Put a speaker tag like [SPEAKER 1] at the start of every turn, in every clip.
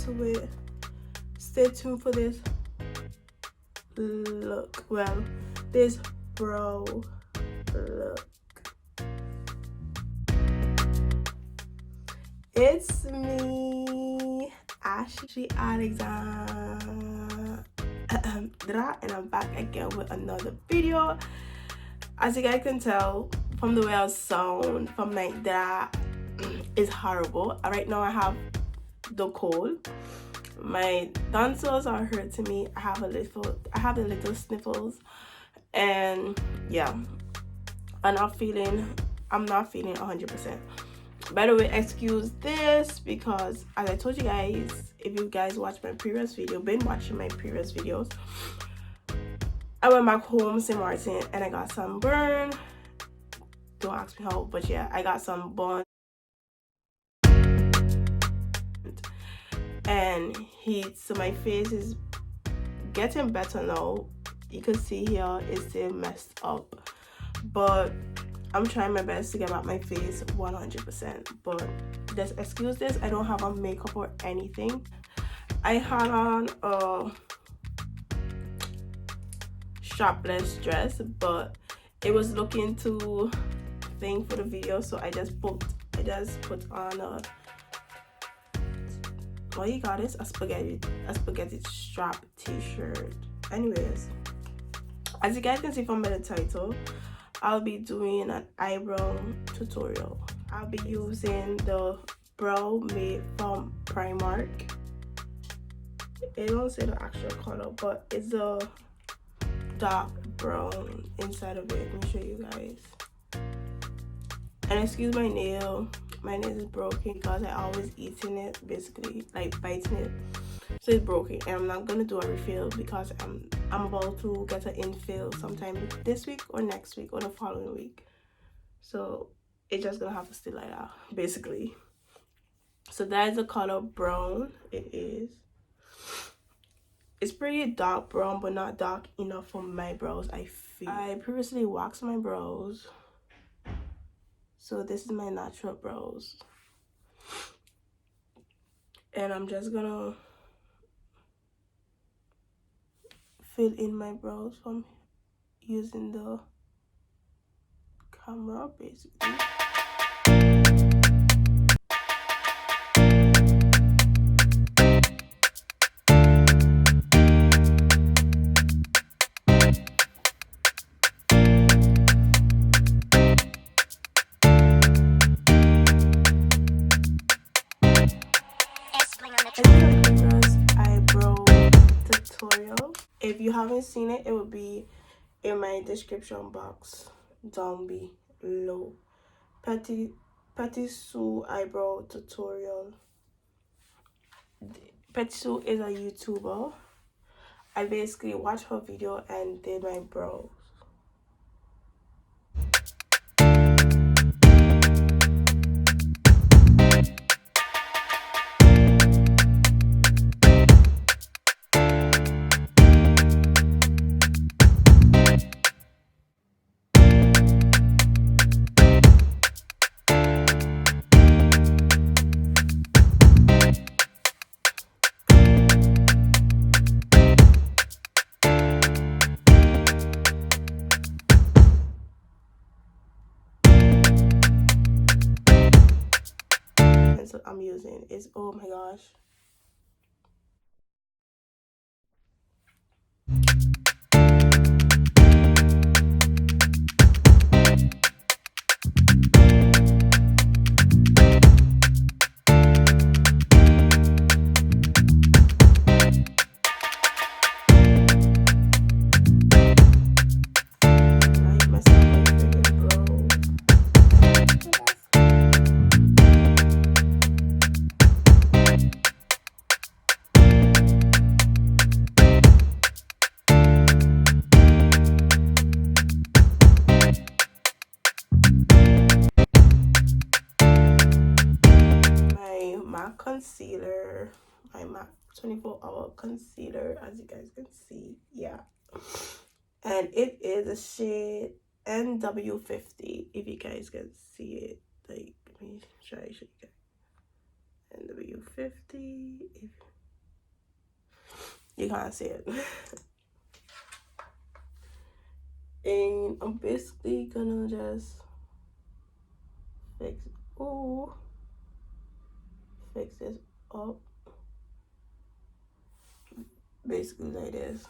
[SPEAKER 1] to it. Stay tuned for this look. Well, this brow look. It's me, Ashley Alexander, and I'm back again with another video. As you guys can tell from the way I sound from like that, is horrible. Right now I have the cold. My tonsils are hurting me. I have the little sniffles, and yeah, I'm not feeling 100%. By the way, excuse this because as I told you guys, if you guys watched my previous video, been watching my previous videos, I went back home St. Martin and I got sunburn. Don't ask me how, but yeah, I got some burn and heat, so my face is getting better now. You can see here it's still messed up, but I'm trying my best to get back my face 100%. But just excuse this, I don't have on makeup or anything. I had on a strapless dress, but it was looking too thing for the video, so I just put on a, what you got is a spaghetti strap t-shirt. Anyways, as you guys can see from the title, I'll be doing an eyebrow tutorial. I'll be using the brow made from Primark. It don't say the actual color, but it's a dark brown inside of it. Let me show you guys. And excuse my nail. My nail is broken because I always eating it, basically like biting it. So it's broken, and I'm not gonna do a refill because I'm about to get an infill sometime this week or next week or the following week. So it's just gonna have to stay like that, basically. So that is the color brown. It's pretty dark brown, but not dark enough for my brows, I feel. I previously waxed my brows, so this is my natural brows, and I'm just gonna fill in my brows from using the camera, basically. Eyebrow tutorial. If you haven't seen it, it will be in my description box down below. Patty Sue eyebrow tutorial. Patty Sue is a YouTuber. I basically watched her video and did my brows. What I'm using is, oh my gosh, concealer, my MAC 24-hour concealer, as you guys can see. Yeah, and it is a shade NW50, if you guys can see it. Like, let me try to show you guys. NW50. If you can't see it. And I'm basically gonna just fix fix this up basically like this.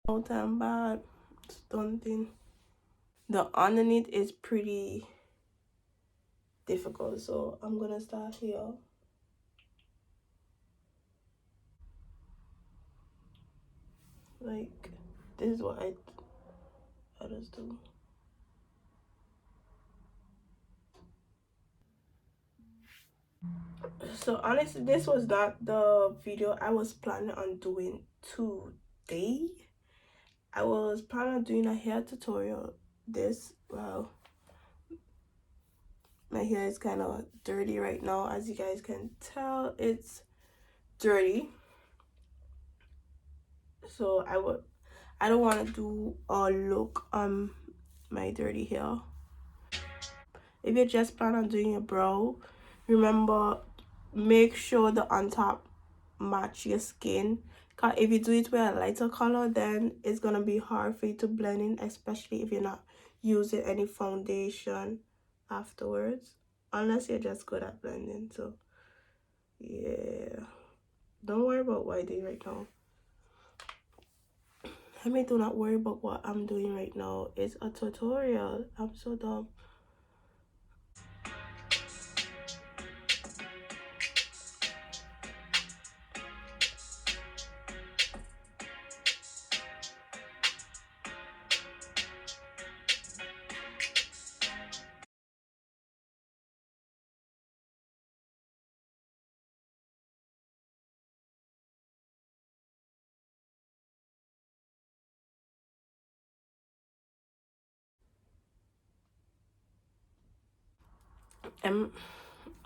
[SPEAKER 1] All time bad stunting. The underneath is pretty difficult, so I'm gonna start here. Like this is what I just do. So honestly, this was not the video I was planning on doing today. I was planning on doing a hair tutorial. This, well, my hair is kind of dirty right now. As you guys can tell, it's dirty. So I don't want to do a look on my dirty hair. If you just plan on doing your brow, remember, make sure the on top match your skin. Cause if you do it with a lighter color, then it's gonna be hard for you to blend in, especially if you're not using any foundation afterwards, unless you're just good at blending. So yeah, don't worry about what I do right now. I mean, do not worry about what I'm doing right now. It's a tutorial. I'm so dumb.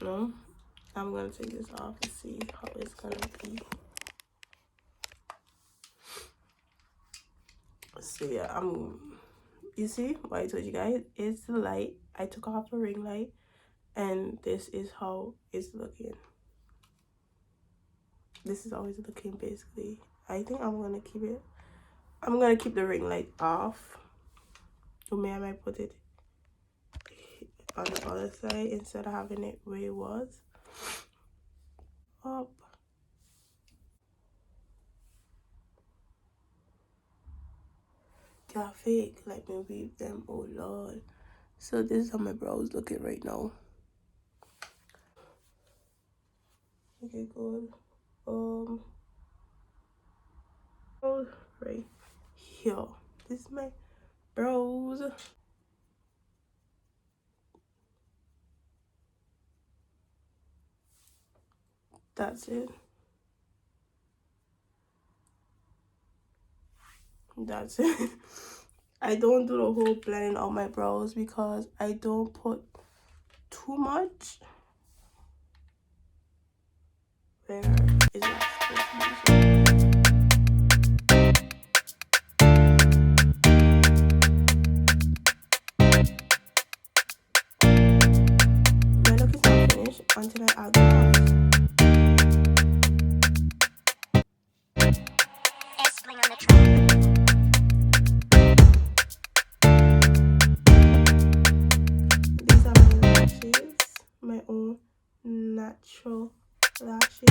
[SPEAKER 1] No, I'm gonna take this off to see how it's gonna be. So yeah, you see what I told you guys, it's the light. I took off the ring light, and this is how it's looking. This is always looking basically. I think I'm gonna keep the ring light off. Or maybe I might put it on the other side instead of having it where it was. Up. They're fake. Let me weave them. Oh lord. So this is how my brows looking right now. Okay, good. Brows right here. This is my brows. That's it. That's it. I don't do the whole blending on my brows because I don't put too much where is not supposed to be. My look is not finished until I add gloss. These are my lashes, my own natural lashes.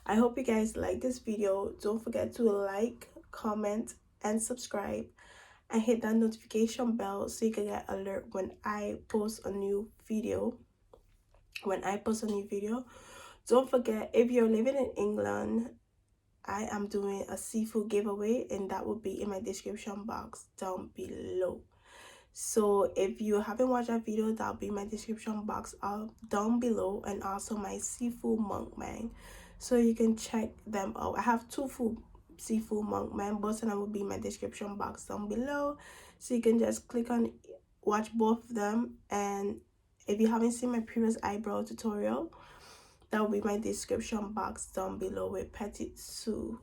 [SPEAKER 1] I hope you guys like this video. Don't forget to like, comment, and subscribe, and hit that notification bell so you can get alert when I post a new video. Don't forget, if you're living in England I am doing a seafood giveaway, and that will be in my description box down below. So if you haven't watched that video, that'll be in my description box down below, and also my seafood mukbang, so you can check them out. I have two seafood mukbang, both of them will be in my description box down below, so you can just click on watch both of them. And if you haven't seen my previous eyebrow tutorial, that will be my description box down below with Petit Sue.